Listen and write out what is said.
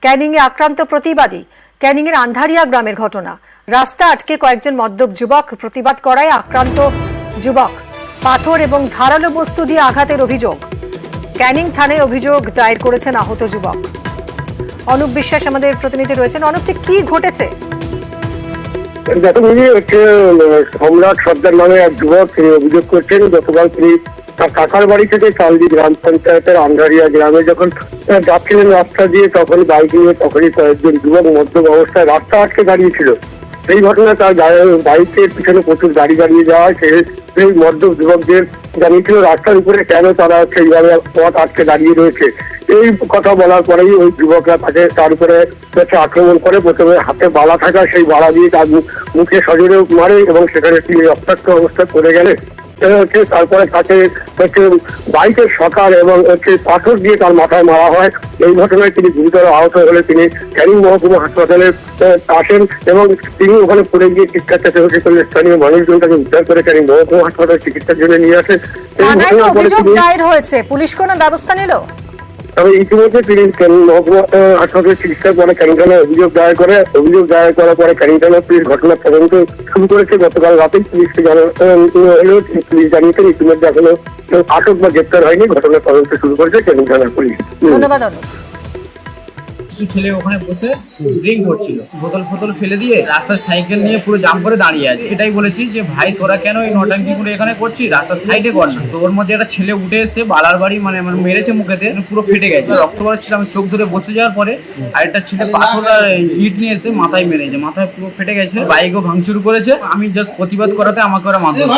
ক্যানিংয়ে আক্রান্ত প্রতিবাদী। ক্যানিংয়ের আন্ধারিয়া গ্রামের ঘটনা। রাস্তা আটকে কয়েকজন মদ্যপ যুবক প্রতিবাদ করায় আক্রান্ত যুবক। পাথর এবং ধারালো বস্তু দিয়ে আঘাতের অভিযোগ। ক্যানিং থানায় অভিযোগ দায়ের করেছেন আহত যুবক। অনুপ বিশ্বাস আমাদের প্রতিনিধি রয়েছেন। অনুপ, কি ঘটেছে? সম্রাট সর্দার নামে এক যুবক, তিনি অভিযোগ করছেন গতকাল তিনি তার কাকার বাড়ি থেকে চালদি গ্রাম পঞ্চায়েতের আন্ধারিয়া গ্রামে যখন যাচ্ছিলেন রাস্তা দিয়ে, তখন বাইক নিয়ে তখনই কয়েকজন যুবক মদ্যপ অবস্থায় রাস্তা আটকে দাঁড়িয়েছিল। সেই ঘটনায় তার বাইকের পিছনে প্রচুর গাড়ি দাঁড়িয়ে যাওয়া সেই মদ্যপ যুবকদের জানিয়েছিল রাস্তার উপরে কেন তারা সেইভাবে পথ আটকে দাঁড়িয়ে রয়েছে। এই কথা বলার পরেই ওই যুবকরা তার উপরে আক্রমণ করে। প্রথমে হাতে বালা থাকা সেই বালা দিয়ে তার মুখে সজোরে মারে এবং সেখানে তিনি রক্তাক্ত অবস্থায় পড়ে গেলে তারপরে তাকে বাইকের সকার এবং পাথর দিয়ে তার মাথায় মারা হয়। এই ঘটনায় তিনি গুরুতর আহত হলে তিনি ক্যানিং মহকুমা হাসপাতালে আসেন এবং তিনি ওখানে পড়ে গিয়ে চিৎকার চেঁচামেচি করলে স্থানীয় মানুষজন তাকে উদ্ধার করে ক্যানিং মহকুমা হাসপাতালে চিকিৎসার জন্য নিয়ে আসে। পুলিশ কোনো ব্যবস্থা নিল? তবে ইতিমধ্যে তিনি মহকুমা হাসপাতালে চিকিৎসার পরে ক্যানিং থানায় অভিযোগ দায়ের করার পরে ক্যানিং থানা পুলিশ ঘটনার তদন্ত শুরু করেছে। গতকাল রাতেই পুলিশকে জানানো পুলিশ জানিয়েছেন ইতিমধ্যে এখনো আটক বা গ্রেপ্তার হয়নি। ঘটনার তদন্ত শুরু করেছে ক্যানিং থানার পুলিশ। ধন্যবাদ অনুপ। কিছু ছেলে ওখানে বসে ড্রিঙ্ক করছিল, বোতল ফেলে দিয়ে রাস্তার সাইকেল নিয়ে পুরো জাম করে দাঁড়িয়ে আছে। এটাই বলেছি যে ভাই তোরা কেন এই নটাঙ্কি করে এখানে করছিস, রাস্তার সাইডে কর না। তো ওর মধ্যে একটা ছেলে উঠে এসে বালার বাড়ি মানে মেরেছে মুখেতে, পুরো ফেটে গেছে, রক্ত বেরোচ্ছিল। আমি চোখ ধরে বসে যাওয়ার পরে আরেকটা ছেলে পাথর আর ইট নিয়ে এসে মাথায় মেরেছে, মাথায় পুরো ফেটে গেছে। বাইকও ভাঙচুর করেছে। আমি জাস্ট প্রতিবাদ করাতে আমাকে ওরা মারধর